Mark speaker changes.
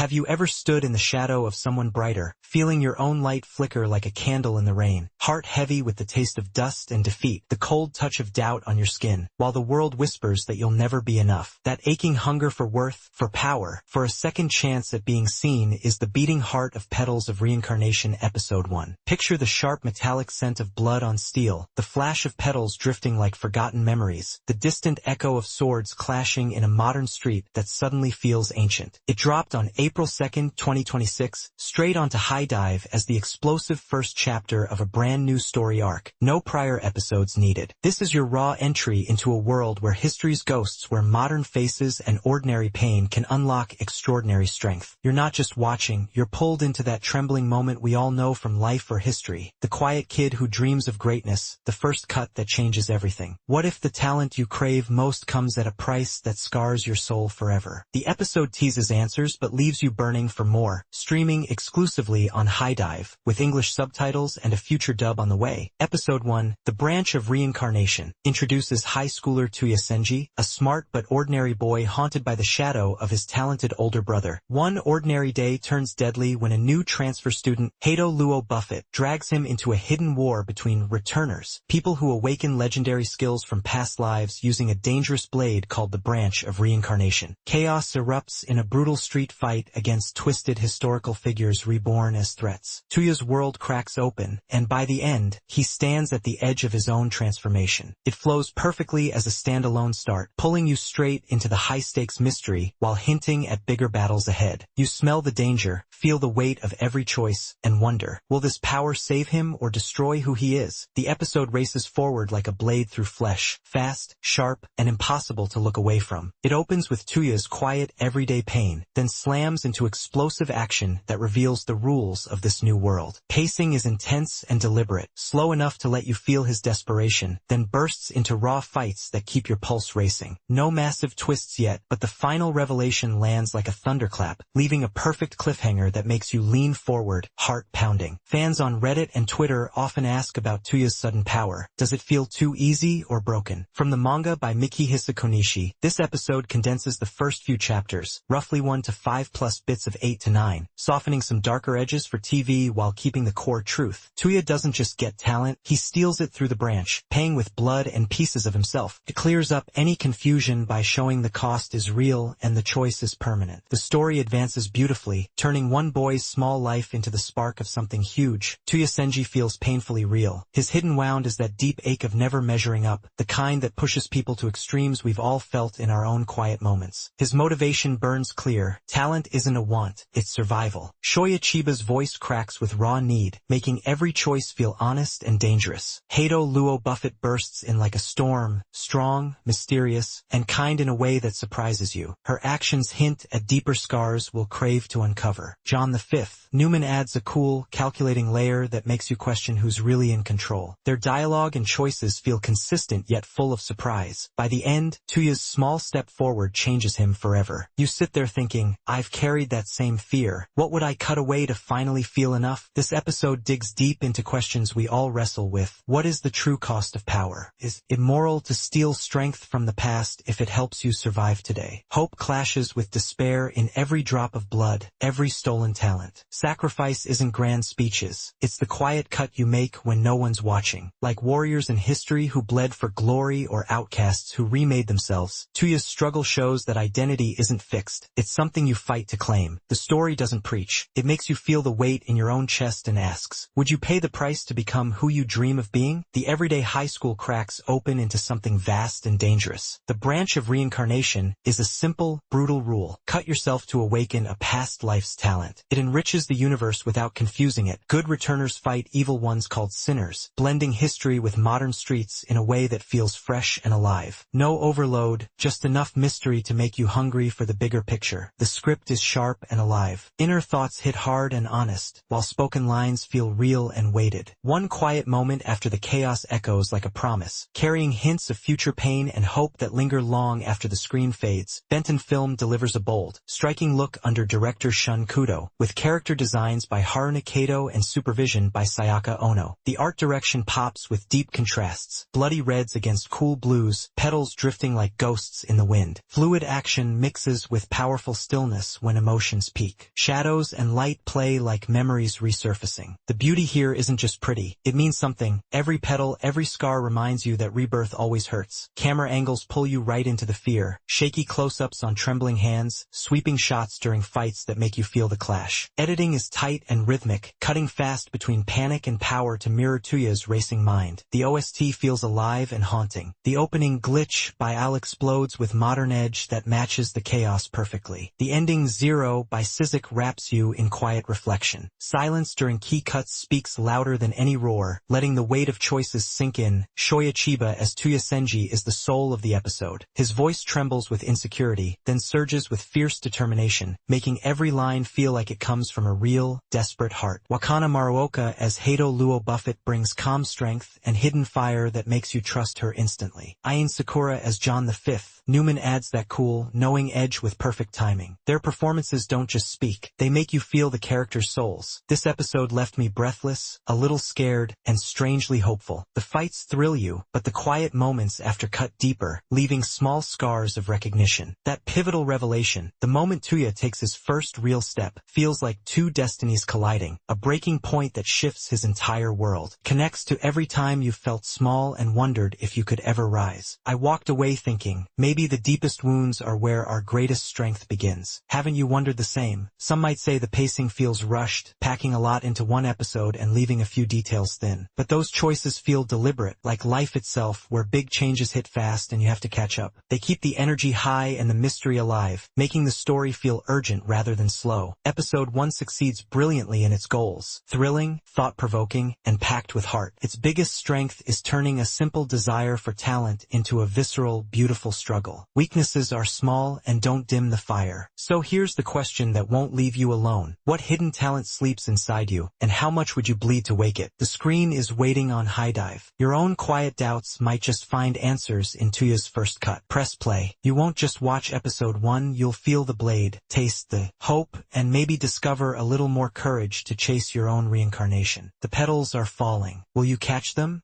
Speaker 1: Have you ever stood in the shadow of someone brighter, feeling your own light flicker like a candle in the rain, heart heavy with the taste of dust and defeat, the cold touch of doubt on your skin, while the world whispers that you'll never be enough? That aching hunger for worth, for power, for a second chance at being seen is the beating heart of Petals of Reincarnation Episode 1. Picture the sharp metallic scent of blood on steel, the flash of petals drifting like forgotten memories, the distant echo of swords clashing in a modern street that suddenly feels ancient. It dropped on April 2, 2026, straight onto High Dive as the explosive first chapter of a brand new story arc. No prior episodes needed. This is your raw entry into a world where history's ghosts, where modern faces and ordinary pain can unlock extraordinary strength. You're not just watching, you're pulled into that trembling moment we all know from life or history. The quiet kid who dreams of greatness, the first cut that changes everything. What if the talent you crave most comes at a price that scars your soul forever? The episode teases answers but leaves you burning for more. Streaming exclusively on High Dive, with English subtitles and a future dub on the way. Episode 1, The Branch of Reincarnation, introduces high schooler Tuya Senji, a smart but ordinary boy haunted by the shadow of his talented older brother. One ordinary day turns deadly when a new transfer student, Hato Luo Buffett, drags him into a hidden war between returners, people who awaken legendary skills from past lives using a dangerous blade called the Branch of Reincarnation. Chaos erupts in a brutal street fight against twisted historical figures reborn as threats. Tuya's world cracks open, and by the end, he stands at the edge of his own transformation. It flows perfectly as a standalone start, pulling you straight into the high-stakes mystery while hinting at bigger battles ahead. You smell the danger, feel the weight of every choice, and wonder, will this power save him or destroy who he is? The episode races forward like a blade through flesh, fast, sharp, and impossible to look away from. It opens with Tuya's quiet, everyday pain, then slams into explosive action that reveals the rules of this new world. Pacing is intense and deliberate, slow enough to let you feel his desperation, then bursts into raw fights that keep your pulse racing. No massive twists yet, but the final revelation lands like a thunderclap, leaving a perfect cliffhanger that makes you lean forward, heart pounding. Fans on Reddit and Twitter often ask about Tuya's sudden power. Does it feel too easy or broken? From the manga by Miki Hisakonishi, this episode condenses the first few chapters, roughly 1 to 5 plus bits of 8 to 9, softening some darker edges for TV while keeping the core truth. Tuya doesn't just get talent, he steals it through the branch, paying with blood and pieces of himself. It clears up any confusion by showing the cost is real and the choice is permanent. The story advances beautifully, turning one boy's small life into the spark of something huge. Tuya Senji feels painfully real. His hidden wound is that deep ache of never measuring up, the kind that pushes people to extremes we've all felt in our own quiet moments. His motivation burns clear. Talent isn't a want, it's survival. Shoya Chiba's voice cracks with raw need, making every choice feel honest and dangerous. Hato Luo Buffett bursts in like a storm, strong, mysterious, and kind in a way that surprises you. Her actions hint at deeper scars we'll crave to uncover. John V. Newman adds a cool, calculating layer that makes you question who's really in control. Their dialogue and choices feel consistent yet full of surprise. By the end, Tuya's small step forward changes him forever. You sit there thinking, I've carried that same fear. What would I cut away to finally feel enough? This episode digs deep into questions we all wrestle with. What is the true cost of power? Is it immoral to steal strength from the past if it helps you survive today? Hope clashes with despair in every drop of blood, every stolen talent. Sacrifice isn't grand speeches. It's the quiet cut you make when no one's watching. Like warriors in history who bled for glory or outcasts who remade themselves, Tuya's struggle shows that identity isn't fixed. It's something you fight to claim. The story doesn't preach. It makes you feel the weight in your own chest and asks, would you pay the price to become who you dream of being? The everyday high school cracks open into something vast and dangerous. The Branch of Reincarnation is a simple, brutal rule. Cut yourself to awaken a past life's talent. It enriches the universe without confusing it. Good returners fight evil ones called sinners, blending history with modern streets in a way that feels fresh and alive. No overload, just enough mystery to make you hungry for the bigger picture. The script is sharp and alive. Inner thoughts hit hard and honest, while spoken lines feel real and weighted. One quiet moment after the chaos echoes like a promise, carrying hints of future pain and hope that linger long after the screen fades. Benton Film delivers a bold, striking look under director Shun Kudo, with character designs by Haruna Kato and supervision by Sayaka Ono. The art direction pops with deep contrasts, bloody reds against cool blues, petals drifting like ghosts in the wind. Fluid action mixes with powerful stillness when when emotions peak. Shadows and light play like memories resurfacing. The beauty here isn't just pretty, it means something. Every petal, every scar reminds you that rebirth always hurts. Camera angles pull you right into the fear. Shaky close-ups on trembling hands, sweeping shots during fights that make you feel the clash. Editing is tight and rhythmic, cutting fast between panic and power to mirror Tuya's racing mind. The OST feels alive and haunting. The opening Glitch by Al explodes with modern edge that matches the chaos perfectly. The ending Zero by Sizik wraps you in quiet reflection. Silence during key cuts speaks louder than any roar, letting the weight of choices sink in. Shoya Chiba as Tuya Senji is the soul of the episode. His voice trembles with insecurity, then surges with fierce determination, making every line feel like it comes from a real, desperate heart. Wakana Maruoka as Hato Luo Buffett brings calm strength and hidden fire that makes you trust her instantly. Ain Sakura as John V. Newman adds that cool, knowing edge with perfect timing. Their performances don't just speak, they make you feel the characters' souls. This episode left me breathless, a little scared, and strangely hopeful. The fights thrill you, but the quiet moments after cut deeper, leaving small scars of recognition. That pivotal revelation, the moment Tuya takes his first real step, feels like two destinies colliding, a breaking point that shifts his entire world. Connects to every time you've felt small and wondered if you could ever rise. I walked away thinking, maybe the deepest wounds are where our greatest strength begins. Haven't you wondered the same? Some might say the pacing feels rushed, packing a lot into one episode and leaving a few details thin. But those choices feel deliberate, like life itself, where big changes hit fast and you have to catch up. They keep the energy high and the mystery alive, making the story feel urgent rather than slow. Episode 1 succeeds brilliantly in its goals. Thrilling, thought-provoking, and packed with heart. Its biggest strength is turning a simple desire for talent into a visceral, beautiful struggle. Weaknesses are small and don't dim the fire. So here's the question that won't leave you alone. What hidden talent sleeps inside you, and how much would you bleed to wake it? The screen is waiting on high dive. Your own quiet doubts might just find answers in Tuya's first cut. Press play. You won't just watch episode 1, you'll feel the blade, taste the hope, and maybe discover a little more courage to chase your own reincarnation. The petals are falling. Will you catch them?